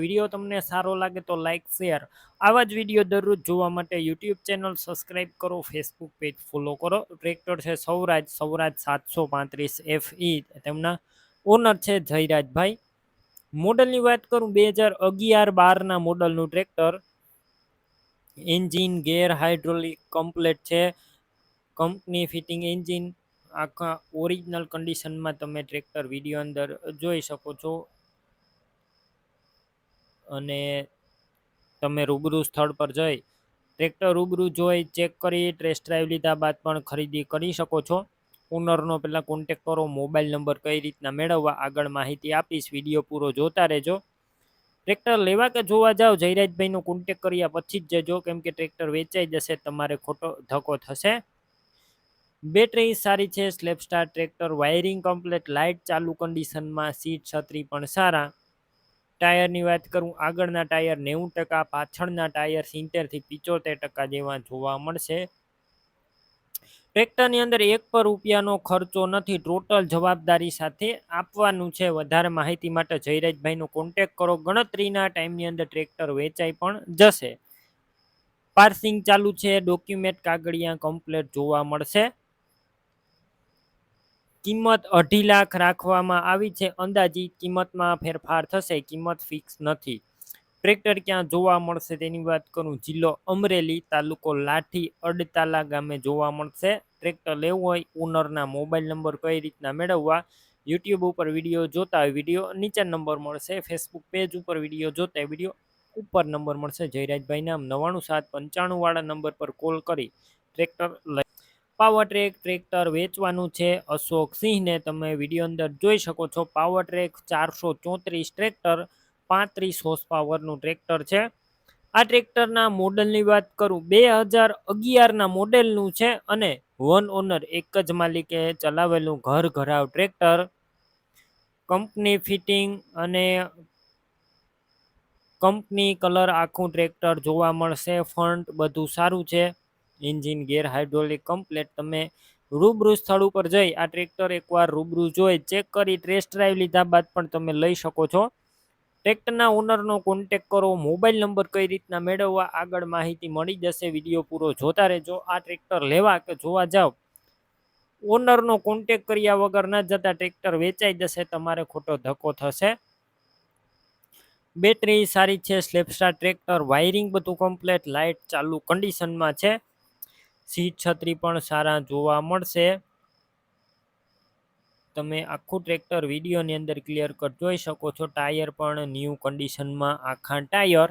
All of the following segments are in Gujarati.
વિડીયો તમને સારો લાગે તો લાઇક શેર આવા જ વિડીયો દરરોજ જોવા માટે યુટ્યુબ ચેનલ સબસ્ક્રાઇબ કરો, ફેસબુક પેજ ફોલો કરો. ટ્રેક્ટર છે સૌરાજ 735 FE, તેમના ઓનર છે જયરાજભાઈ. મોડલની વાત કરું 2011-12 મોડલનું tractor. Engine gear hydraulic complete છે, કંપની ફિટિંગ એન્જિન, આખા ઓરિજિનલ કન્ડિશનમાં તમે ટ્રેક્ટર વિડીયો અંદર જોઈ શકો છો. અને તમે રૂબરૂ સ્થળ પર જઈ ટ્રેક્ટર રૂબરૂ જોઈ ચેક કરી ટેસ્ટ ડ્રાઈવ લીધા બાદ પણ ખરીદી કરી શકો છો. ઓનરનો પહેલાં કોન્ટેક કરો. મોબાઈલ નંબર કઈ રીતના મેળવવા આગળ માહિતી આપીશ, વિડીયો પૂરો જોતા રહેજો. ટ્રેક્ટર લેવા કે જોવા જાઓ જયરાજભાઈનો કોન્ટેક કર્યા પછી જ જજો, કેમ કે ટ્રેક્ટર વેચાઈ જશે, તમારે ખોટો ધક્કો થશે. બેટરી સારી છે, slap star tractor, wiring complete, light ચાલુ કન્ડિશનમાં, સીટ છત્રી પણ સારા. ટાયરની વાત કરું, આગળના ટાયર 90%, પાછળના ટાયર 70-75% જેવા જોવા મળશે. ટ્રેક્ટરની અંદર ₹1 ખર્ચો નથી, ટોટલ જવાબદારી સાથે આપવાનું છે. વધારે માહિતી માટે જયરાજભાઈનો કોન્ટેક કરો. ગણતરીના ટાઈમની અંદર ટ્રેક્ટર વેચાઈ પણ જશે. પાર્સિંગ ચાલુ છે, ડોક્યુમેન્ટ કાગળિયા કમ્પ્લીટ જોવા મળશે. કિંમત 2.5 લાખ રાખવામાં આવી છે. અંદાજિત કિંમતમાં ફેરફાર થશે, કિંમત ફિક્સ નથી. ટ્રેક્ટર ક્યાં જોવા મળશે તેની વાત કરું, જિલ્લો અમરેલી, તાલુકો લાઠી, અડતાલા ગામે જોવા મળશે. ટ્રેક્ટર લેવું હોય, ઓનરના મોબાઈલ નંબર કઈ રીતના મેળવવા, યુટ્યુબ ઉપર વિડીયો જોતા હોય વિડીયો નીચે નંબર મળશે, ફેસબુક પેજ ઉપર વિડીયો જોતા વિડીયો ઉપર નંબર મળશે. જયરાજભાઈ નામ 99795 વાળા નંબર પર કોલ કરી ટ્રેક્ટર લઈ. પાવર ટ્રેક ટ્રેક્ટર વેચવાનું છે અશોક સિંહને, તમે વિડીયો અંદર જોઈ શકો છો. પાવર ટ્રેક 434 ટ્રેક્ટર, 35 હોર્સ પાવરનું ટ્રેક્ટર છે. આ ટ્રેક્ટરના મોડલની વાત કરું 2011 મોડેલનું છે અને વન ઓનર, એક જ માલિકે ચલાવેલું ઘર ઘરાવ ટ્રેક્ટર. કંપની ફિટિંગ અને કંપની કલર આખું ટ્રેક્ટર જોવા મળશે. ફ્રન્ટ બધું સારું છે. Engine gear hydraulic complete. તમે રૂબરૂ સ્થળ ઉપર જઈ આ ટ્રેક્ટર એકવાર રૂબરૂ જોઈ ચેક કરી ટેસ્ટ ડ્રાઈવ લીધા બાદ પણ તમે લઈ શકો છો. ટ્રેક્ટરના ઓનરનો કોન્ટેક કરો. મોબાઈલ નંબર કઈ રીતના મેળવવા આગળ માહિતી મળી જશે, વિડીયો પૂરો જોતા રહેજો. આ ટ્રેક્ટર લેવા કે જોવા જાઓ, ઓનરનો કોન્ટેક કર્યા વગર ન જતા, ટ્રેક્ટર વેચાઈ જશે, તમારે ખોટો ધક્કો થશે. બેટરી સારી છે, સ્લેપસ્ટાર ટ્રેક્ટર, વાયરિંગ બધું કમ્પ્લીટ, લાઇટ ચાલુ કન્ડિશનમાં છે. સીટ છત્રી પણ સારા જોવા મળશે. તમે આખું ટ્રેક્ટર વિડીયોની અંદર ક્લિયર કટ જોઈ શકો છો. ટાયર પણ ન્યૂ કન્ડિશનમાં આખા ટાયર.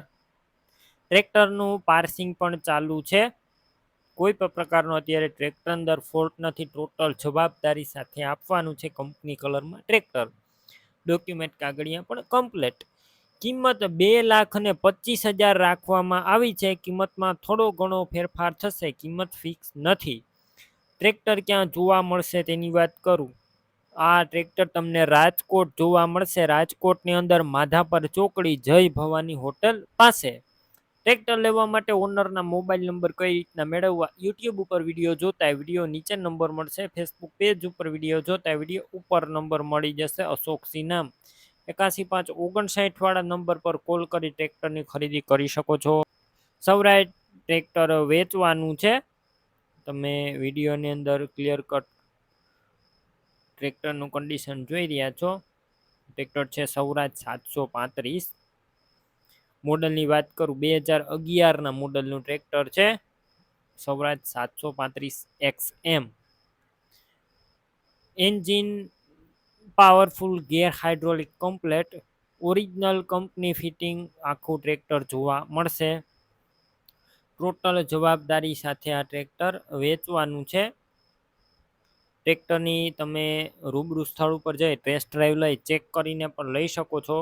ટ્રેક્ટરનું પાર્સિંગ પણ ચાલુ છે. કોઈ પણ પ્રકારનો અત્યારે ટ્રેક્ટર અંદર ફોલ્ટ નથી, ટોટલ જવાબદારી સાથે આપવાનું છે. કંપની કલરમાં ટ્રેક્ટર, ડોક્યુમેન્ટ કાગળિયા પણ કમ્પ્લીટ. કિંમત 2,25,000 રાખવામાં આવી છે. કિંમતમાં થોડો ઘણો ફેરફાર થશે, કિંમત ફિક્સ નથી. ટ્રેક્ટર ક્યાં જોવા મળશે તેની વાત કરું, આ ટ્રેક્ટર તમને રાજકોટ જોવા મળશે. રાજકોટની અંદર માધાપર ચોકડી જય ભવાની હોટલ પાસે. ટ્રેક્ટર લેવા માટે ઓનરના મોબાઈલ નંબર કઈ રીતના મેળવવા, યુટ્યુબ ઉપર વિડીયો જોતા વિડીયો નીચે નંબર મળશે, ફેસબુક પેજ ઉપર વિડીયો જોતા વિડીયો ઉપર નંબર મળી જશે. અશોકસિંહ નામ 81,559 વાળા નંબર પર કોલ કરી ટ્રેક્ટરની ખરીદી કરી શકો છો. સૌરાજ ટ્રેક્ટર વેચવાનું છે. તમે વિડીયોની અંદર ક્લિયર કટ ટ્રેક્ટરનું કન્ડિશન જોઈ રહ્યા છો. ટ્રેક્ટર છે સૌરાજ 735. મોડલની વાત કરું 2011 મોડલનું ટ્રેક્ટર છે Swaraj 735XM. Engine powerful gear hydraulic complete, original company fitting આખું ટ્રેક્ટર જોવા મળશે. ટોટલ જવાબદારી સાથે આ ટ્રેક્ટર વેચવાનું છે. ટ્રેક્ટરની તમે રૂબરૂ સ્થળ ઉપર જઈ ટેસ્ટ ડ્રાઈવ લઈ ચેક કરીને પણ લઈ શકો છો.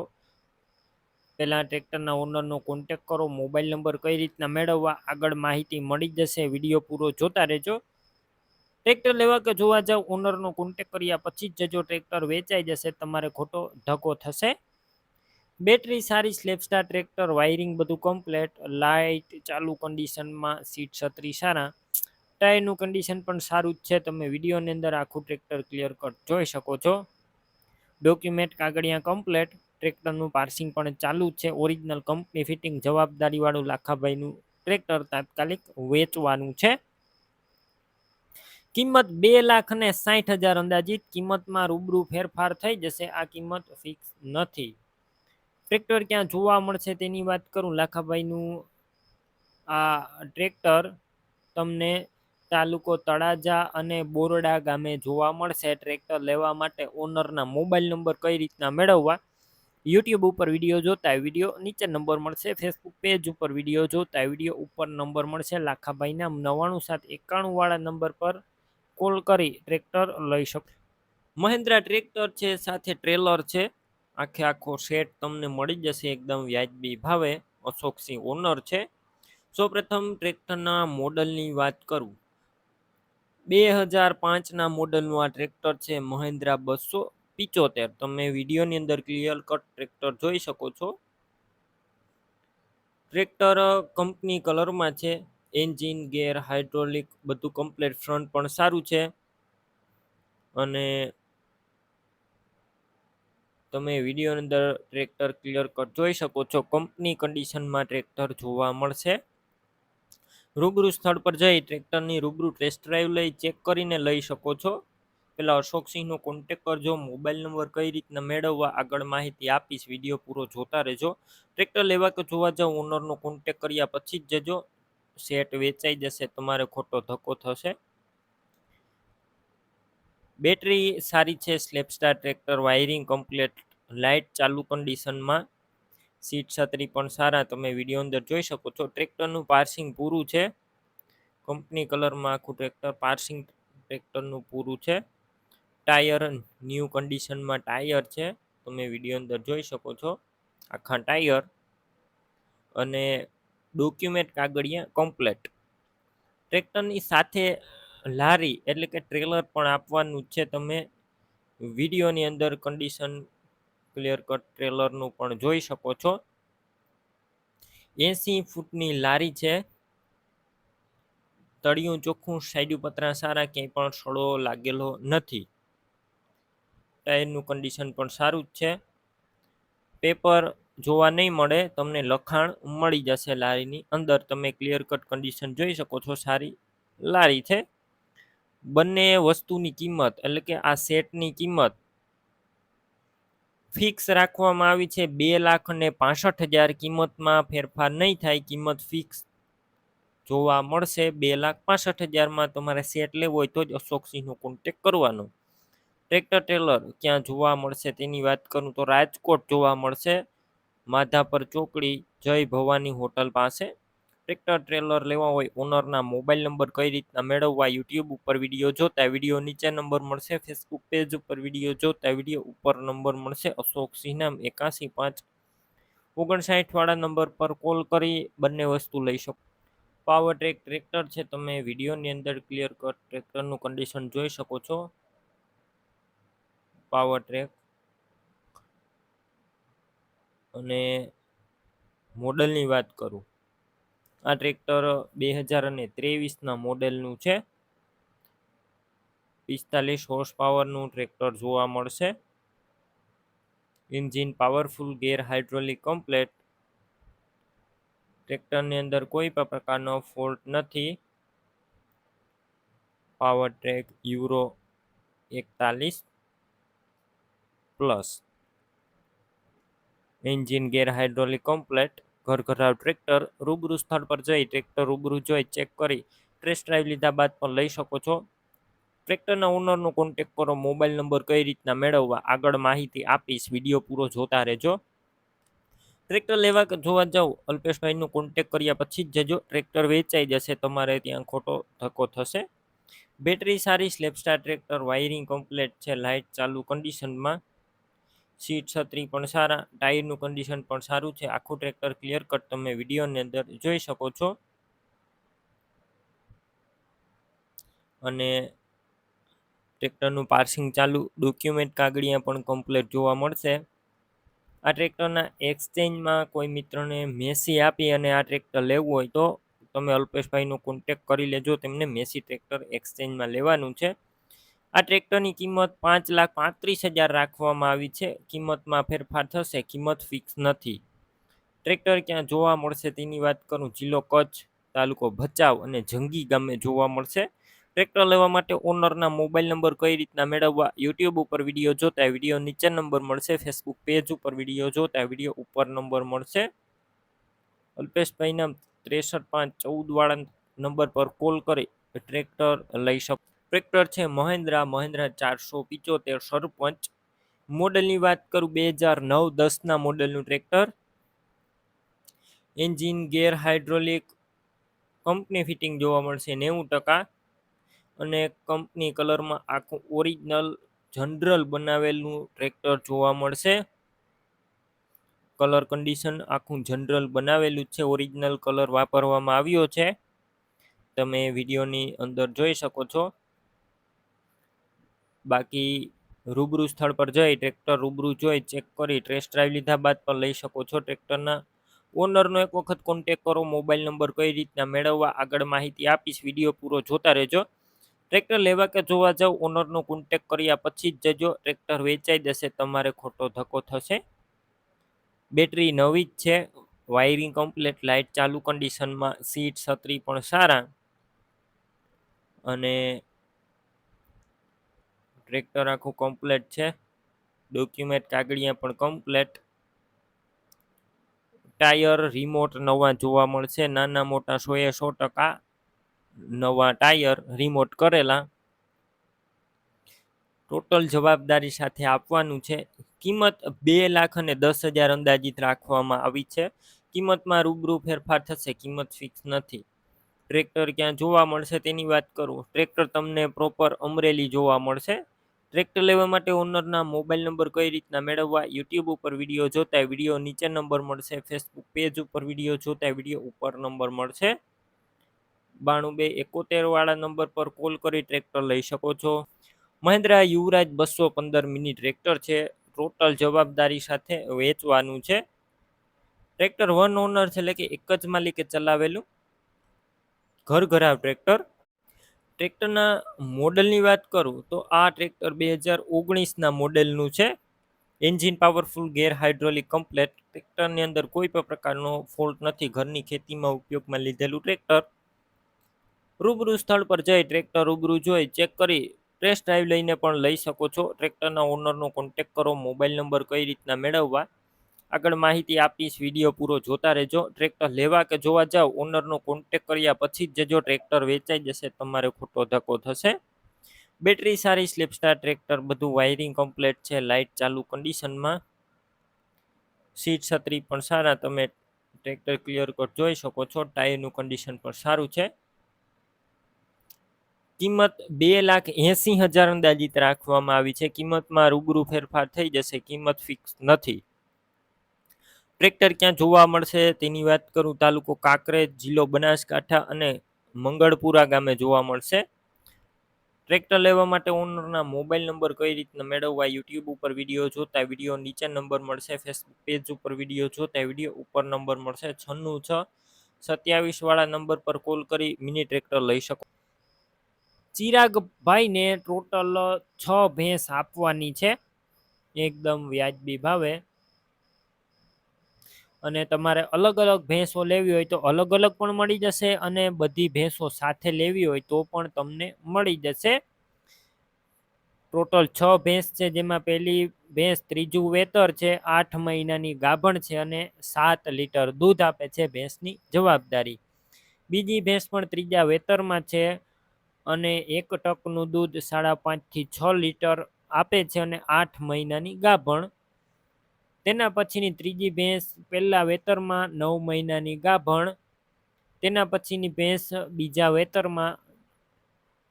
પહેલાં ટ્રેક્ટરના ઓનરનો કોન્ટેક કરો. મોબાઈલ નંબર કઈ રીતના મેળવવા આગળ માહિતી મળી જશે, વિડીયો પૂરો જોતા રહેજો. ટ્રેક્ટર લેવા કે જોવા જાવ, ઓનરનો કોન્ટેક કર્યા પછી જ જજો, ટ્રેક્ટર વેચાઈ જશે, તમારે ખોટો ધક્કો થશે. બેટરી સારી, સ્લેપસ્ટાર ટ્રેક્ટર, વાયરિંગ બધું કમ્પ્લેટ, લાઇટ ચાલુ કન્ડિશનમાં, સીટ છત્રી સારા, ટાયરનું કન્ડિશન પણ સારું જ છે. તમે વિડીયોની અંદર આખું ટ્રેક્ટર ક્લિયર કટ જોઈ શકો છો. ડોક્યુમેન્ટ કાગળિયા કમ્પ્લેટ. ટ્રેક્ટરનું પાર્સિંગ પણ ચાલુ જ છે. ઓરિજિનલ કંપની ફિટિંગ જવાબદારીવાળું લાખાભાઈનું ટ્રેક્ટર તાત્કાલિક વેચવાનું છે. કિંમત 2,60,000 અંદાજિત. કિંમતમાં રૂબરૂ ફેરફાર થઈ જશે. આ કિંમત ફિક્સ નથી. ટ્રેક્ટર ક્યાં જોવા મળશે તેની વાત કરું. લાખાભાઈનું આ ટ્રેક્ટર તમને તાલુકો તળાજા અને બોરડા ગામે જોવા મળશે. ટ્રેક્ટર લેવા માટે ઓનરના મોબાઈલ નંબર કઈ રીતના મેળવવા? યુટ્યુબ ઉપર વિડીયો જોતા વિડીયો નીચે નંબર મળશે. ફેસબુક પેજ ઉપર વિડીયો જોતા વિડીયો ઉપર નંબર મળશે. લાખાભાઈના 99791 વાળા નંબર પર કોલ કરી ટ્રેક્ટર લઈ શકો. મહિન્દ્રા ટ્રેક્ટર છે, સાથે ટ્રેલર છે. આખો સેટ તમને મળી જશે એકદમ વ્યાજબી ભાવે. અશોકસિંહ ઓનર છે. સૌપ્રથમ ટ્રેક્ટરના મોડલની વાત કરું. 2005ના મોડલનું આ ટ્રેક્ટર છે, મહિન્દ્રા 275. તમે વિડીયોની અંદર ક્લિયર કટ ટ્રેક્ટર જોઈ શકો છો. ટ્રેક્ટર કંપની કલરમાં છે. એન્જિન, ગેર, હાઇડ્રોલિક બધું કમ્પ્લીટ. ફ્રન્ટ પણ સારું છે અને તમે વિડીયોની અંદર ટ્રેક્ટર ક્લિયર કટ જોઈ શકો છો. કંપની કન્ડિશનમાં ટ્રેક્ટર જોવા મળશે. રૂબરૂ સ્થળ પર જઈ ટ્રેક્ટરની રૂબરૂ ટેસ્ટ ડ્રાઈવ લઈ ચેક કરીને લઈ શકો છો. પેલા અશોકસિંહનો કોન્ટેક કરજો. મોબાઈલ નંબર કઈ રીતના મેળવવા આગળ માહિતી આપીશ. વિડીયો પૂરો જોતા રહેજો. ટ્રેક્ટર લેવા કે જોવા જાવ ઓનરનો કોન્ટેક કર્યા પછી જ જજો. સેટ વેચાઈ જશે, તમારે ખોટો ધક્કો થશે. બેટરી સારી છે. સ્લેપસ્ટાર ટ્રેક્ટર, વાયરિંગ કમ્પ્લીટ, લાઇટ ચાલુ કન્ડિશનમાં, સીટ છત્રી પણ સારા તમે વિડીયો અંદર જોઈ શકો છો. ટ્રેક્ટરનું પાર્સિંગ પૂરું છે. કંપની કલરમાં આખું ટ્રેક્ટર પાર્સિંગ ટ્રેક્ટરનું પૂરું છે. ટાયર ન્યૂ કન્ડિશનમાં ટાયર છે, તમે વિડીયો અંદર જોઈ શકો છો. આખા ટાયર અને ડોક્યુમેન્ટ કાગળિયા કમ્પ્લેટ. ટ્રેક્ટરની સાથે લારી એટલે કે ટ્રેલર પણ આપવાનું છે. તમે વિડીયોની અંદર કન્ડિશન ક્લિયર કટ ટ્રેલરનું પણ જોઈ શકો છો. 80 ફૂટની લારી છે. તળિયું ચોખ્ખું, સાઈડ પતરા સારા, ક્યાંય પણ સડો લાગેલો નથી. ટાયરનું કન્ડિશન પણ સારું જ છે. પેપર જોવા નહીં મળે, તમને લખાણ મળી જશે લારીની અંદર. તમે ક્લિયર કટ કન્ડિશન જોઈ શકો છો. સારી લારી છે. બંને વસ્તુની કિંમત એટલે કે આ સેટની કિંમત ફિક્સ રાખવામાં આવી છે. 2,65,000. કિંમતમાં ફેરફાર નહીં થાય. કિંમત ફિક્સ જોવા મળશે 2,65,000માં. તમારે સેટ લેવો હોય તો જ અશોકસિંહનો કોન્ટેક કરવાનો. ટ્રેક્ટર ટ્રેલર ક્યાં જોવા મળશે તેની વાત કરું તો રાજકોટ જોવા મળશે. માધાપર ચોકડી, જય ભવાની હોટલ પાસે. ટ્રેક્ટર ટ્રેલર લેવા હોય ઓનરના મોબાઈલ નંબર કઈ રીતના મેળવવા? યુટ્યુબ ઉપર વિડીયો જોતા વિડીયો નીચે નંબર મળશે. ફેસબુક પેજ ઉપર વિડીયો જોતા વિડીયો ઉપર નંબર મળશે. અશોકસિંહ નામ 81,559 વાળા નંબર પર કોલ કરી બંને વસ્તુ લઈ શકો. પાવર ટ્રેક ટ્રેક્ટર છે, તમે વિડીયોની અંદર ક્લિયર કટ ટ્રેક્ટરનું કન્ડિશન જોઈ શકો છો. પાવર ટ્રેક અને મોડલની વાત કરું. આ ટ્રેક્ટર 2023ના મોડેલનું છે. 45 હોર્સ પાવરનું ટ્રેક્ટર જોવા મળશે. Engine powerful, gear hydraulic complete. ટ્રેક્ટરની અંદર કોઈ પણ પ્રકારનો ફોલ્ટ નથી. Powertrac Euro 41+. Engine gear hydraulic complete. ઘરઘરાવ ટ્રેક્ટર. રૂબરૂ સ્થળ પર જઈ ટ્રેક્ટર રૂબરૂ જોઈ ચેક કરી ટેસ્ટ ડ્રાઈવ લીધા બાદ પણ લઈ શકો છો. ટ્રેક્ટરના ઓનરનો કોન્ટેક કરો. મોબાઈલ નંબર કઈ રીતના મેળવવા આગળ માહિતી આપીશ. વિડીયો પૂરો જોતા રહેજો. ટ્રેક્ટર લેવા કે જોવા જાવ અલ્પેશભાઈનો કોન્ટેક કર્યા પછી જ જજો. ટ્રેક્ટર વેચાઈ જશે, તમારે ત્યાં ખોટો ધક્કો થશે. બેટરી સારી, સ્લેપસ્ટાર ટ્રેક્ટર, વાયરિંગ કમ્પ્લેટ છે, લાઇટ ચાલુ કન્ડિશનમાં, સીટ છત્રી પણ સારા, ટાયરનું કન્ડિશન પણ સારું છે. આખું ટ્રેક્ટર ક્લિયર કટ તમે વિડીયોની અંદર જોઈ શકો છો. અને ટ્રેક્ટરનું પાર્સિંગ ચાલુ, ડોક્યુમેન્ટ કાગળિયા પણ કમ્પ્લીટ જોવા મળશે. આ ટ્રેક્ટરના એક્સચેન્જમાં કોઈ મિત્રને મેસી આપી અને આ ટ્રેક્ટર લેવું હોય તો તમે અલ્પેશભાઈનો કોન્ટેક કરી લેજો. તેમને મેસી ટ્રેક્ટર એક્સચેન્જમાં લેવાનું છે. આ ટ્રેક્ટરની કિંમત 5,35,000 રાખવામાં આવી છે. કિંમતમાં ફેરફાર થશે, કિંમત ફિક્સ નથી. ટ્રેક્ટર ક્યાં જોવા મળશે તેની વાત કરું, જિલ્લો કચ્છ, તાલુકો ભચાઉ અને જંગી ગામે જોવા મળશે. ટ્રેક્ટર લેવા માટે ઓનરના મોબાઈલ નંબર કઈ રીતના મેળવવા, યુટ્યુબ ઉપર વિડીયો જોતા વિડીયો નીચે નંબર મળશે, ફેસબુક પેજ ઉપર વિડીયો જોતા વિડીયો ઉપર નંબર મળશે. અલ્પેશભાઈના 63,514 વાળા નંબર પર કોલ કરી ટ્રેક્ટર લઈ શકો. ટ્રેક્ટર છે મહેન્દ્રા 475 સરપંચ. મોડલની વાત કરું 2009-10ના મોડલનું tractor. Engine gear hydraulic company fitting જોવા મળશે 90%. અને કંપની કલરમાં આખું ઓરિજિનલ જનરલ બનાવેલું ટ્રેક્ટર જોવા મળશે. કલર કન્ડિશન આખું જનરલ બનાવેલું છે, ઓરિજિનલ કલર વાપરવામાં આવ્યો છે, તમે વિડીયોની અંદર જોઈ શકો છો. બાકી રૂબરૂ સ્થળ પર જઈ ટ્રેક્ટર રૂબરૂ જોઈ ચેક કરી ટેસ્ટ ડ્રાઈવ લીધા બાદ પણ લઈ શકો છો. ટ્રેક્ટરના ઓનરનો એક વખત કોન્ટેક કરો. મોબાઈલ નંબર કઈ રીતના મેળવવા આગળ માહિતી આપીશ, વિડીયો પૂરો જોતા રહેજો. ટ્રેક્ટર લેવા કે જોવા જાવ ઓનરનો કોન્ટેક કર્યા પછી જ જજો. ટ્રેક્ટર વેચાઈ જશે, તમારે ખોટો ધક્કો થશે. બેટરી નવી જ છે, વાયરિંગ કમ્પ્લેટ, લાઇટ ચાલુ કન્ડિશનમાં, સીટ છત્રી પણ સારા. અને ટ્રેક્ટર આખું કમ્પ્લેટ છે, ડોક્યુમેન્ટ કાગળિયા પણ કમ્પ્લેટ. ટાયર રિમોટ નવા જોવા મળશે, નાના મોટા 100% નવા ટાયર રિમોટ કરેલા. ટોટલ જવાબદારી સાથે આપવાનું છે. કિંમત 2,10,000 અંદાજિત રાખવામાં આવી છે. કિંમતમાં રૂબરૂ ફેરફાર થશે, કિંમત ફિક્સ નથી. ટ્રેક્ટર ક્યાં જોવા મળશે તેની વાત કરું, ટ્રેક્ટર તમને પ્રોપર અમરેલી જોવા મળશે. ટ્રેક્ટર લેવા માટે ઓનરના મોબાઈલ નંબર કઈ રીતના મેળવવા, યુટ્યુબ ઉપર વિડીયો જોતા વિડીયો નીચે નંબર મળશે, ફેસબુક પેજ ઉપર વિડીયો જોતા વિડીયો ઉપર નંબર મળશે. 9271 વાળા નંબર પર કોલ કરી ટ્રેક્ટર લઈ શકો છો. મહિન્દ્રા યુવરાજ 215 મિની ટ્રેક્ટર છે, ટોટલ જવાબદારી સાથે વેચવાનું છે. ટ્રેક્ટર વન ઓનર છે, એટલે કે એક જ માલિકે ચલાવેલું ઘર ઘરાવ ટ્રેક્ટર. ટ્રેક્ટરના મોડલની વાત કરું તો આ ટ્રેક્ટર 2019ના મોડેલનું છે. Engine powerful, gear hydraulic complete. ટ્રેક્ટરની અંદર કોઈ પણ પ્રકારનો ફોલ્ટ નથી, ઘરની ખેતીમાં ઉપયોગમાં લીધેલું ટ્રેક્ટર. રૂબરૂ સ્થળ પર જઈ ટ્રેક્ટર રૂબરૂ જોઈ ચેક કરી ટેસ્ટ ડ્રાઈવ લઈને પણ લઈ શકો છો. ટ્રેક્ટરના ઓનરનો કોન્ટેક કરો. મોબાઈલ નંબર કઈ રીતના મેળવવા આગળ માહિતી આપીશ, વિડીયો પૂરો જોતા રહેજો. ટ્રેક્ટર લેવા કે જોવા જાવ ઓનરનો કોન્ટેક કર્યા પછી જ જજો. ટ્રેક્ટર વેચાઈ જશે, તમારે ખોટો ધક્કો થશે. બેટરી સારી, સ્લેપસ્ટાર ટ્રેક્ટર, બધું વાયરિંગ કમ્પ્લેટ છે, લાઇટ ચાલુ કન્ડિશનમાં, સીટ છત્રી પણ સારા, તમે ટ્રેક્ટર ક્લિયર કટ જોઈ શકો છો. ટાયરનું કન્ડિશન પણ સારું છે. કિંમત 2,80,000 અંદાજિત રાખવામાં આવી છે. કિંમતમાં રૂબરૂ ફેરફાર થઈ જશે, કિંમત ફિક્સ નથી. ટ્રેક્ટર ક્યાં જોવા મળશે તેની વાત કરું, તાલુકો કાંકરેજ, જિલ્લો બનાસકાંઠા અને મંગળપુરા ગામે જોવા મળશે. ટ્રેક્ટર લેવા માટે ઓનરના મોબાઈલ નંબર કઈ રીતના મેળવવા, યુટ્યુબ ઉપર વિડીયો જોતા વિડીયો નીચે નંબર મળશે, ફેસબુક પેજ ઉપર વિડીયો જોતા વિડીયો ઉપર નંબર મળશે. 96 27 વાળા નંબર પર કોલ કરી મિની ટ્રેક્ટર લઈ શકો. ચિરાગભાઈને ટોટલ 6 ભેંસ આપવાની છે, એકદમ વ્યાજબી ભાવે. અને તમારે અલગ અલગ ભેંસો લેવી હોય તો અલગ અલગ પણ મળી જશે, અને બધી ભેંસો સાથે લેવી હોય તો પણ તમને મળી જશે. ટોટલ 6 ભેંસ છે, જેમાં પહેલી ભેંસ ત્રીજું વેતર છે, 8 મહિનાની ગાભણ છે અને 7 લીટર દૂધ આપે છે, ભેંસની જવાબદારી. બીજી ભેંસ પણ ત્રીજા વેતરમાં છે અને 1 ટકનું દૂધ 5.5 થી 6 લીટર આપે છે અને 8 મહિનાની ગાભણ. તેના પછીની ત્રીજી ભેંસ પહેલા વેતરમાં 9 મહિનાની ગાભણ. તેના પછીની ભેંસ બીજા વેતરમાં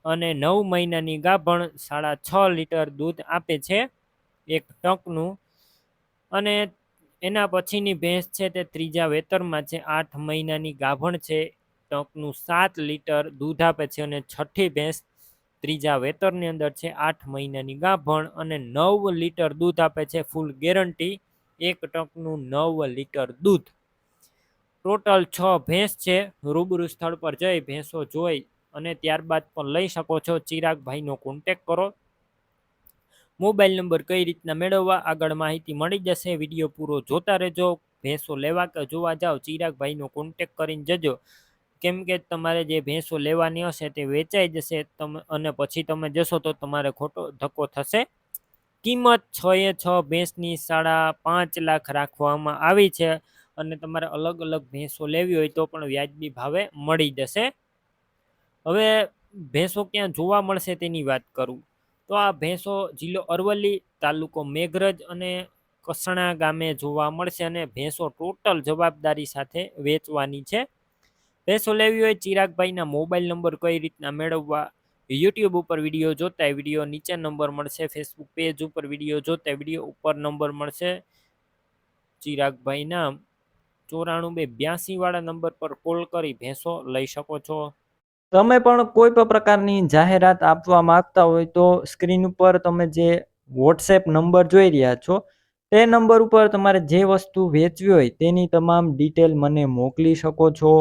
અને 9 મહિનાની ગાભણ, 6.5 લીટર દૂધ આપે છે, 1 ટકનું. અને એના પછીની ભેંસ છે તે ત્રીજા વેતરમાં છે, 8 મહિનાની ગાભણ છે, ટકનું 7 લીટર દૂધ આપે છે. અને છઠ્ઠી ભેંસ ત્રીજા વેતરની અંદર છે, 8 મહિનાની ગાભણ અને 9 લીટર દૂધ આપે છે, ફૂલ ગેરંટી, 1 ટકનું 9 લીટર દૂધ. ટોટલ 6 ભેંસ છે. રૂબરૂ સ્થળ પર જઈ ભેંસો જોઈ અને ત્યારબાદ પણ લઈ શકો છો. ચિરાગભાઈનો કોન્ટેક કરો. મોબાઈલ નંબર કઈ રીતના મેળવવા આગળ માહિતી મળી જશે. વિડીયો પૂરો જોતા રહેજો. ભેંસો લેવા કે જોવા જાઓ ચિરાગભાઈનો કોન્ટેક કરીને જજો, કેમ કે તમારે જે ભેંસો લેવાની હશે તે વેચાઈ જશે અને પછી તમે જશો તો તમારે ખોટો ધક્કો થશે. કિંમત 6 ભેંસની 5.5 લાખ રાખવામાં આવી છે અને તમારે અલગ અલગ ભેંસો લેવી હોય તો પણ વ્યાજબી ભાવે મળી જશે. હવે ભેંસો ક્યાં જોવા મળશે તેની વાત કરું તો આ ભેંસો જિલ્લો અરવલ્લી, તાલુકો મેઘરજ અને કસણા ગામે જોવા મળશે અને ભેંસો ટોટલ જવાબદારી સાથે વેચવાની છે. ભેંસો લેવી હોય ચિરાગભાઈના મોબાઈલ નંબર કઈ રીતના મેળવવા, યુટ્યુબ ઉપર વિડીયો જોતા વિડીયો નીચે નંબર મળશે, ફેસબુક પેજ ઉપર વિડીયો જોતા વિડીયો ઉપર નંબર મળશે. ચિરાગભાઈના 94 282 વાળા નંબર પર કોલ કરી ભેંસો લઈ શકો છો. તમે પણ કોઈ પણ પ્રકારની જાહેરાત આપવા માંગતા હોય તો સ્ક્રીન ઉપર તમે જે વોટ્સએપ નંબર જોઈ રહ્યા છો તે નંબર ઉપર તમારે જે વસ્તુ વેચવી હોય તેની તમામ ડિટેલ મને મોકલી શકો છો.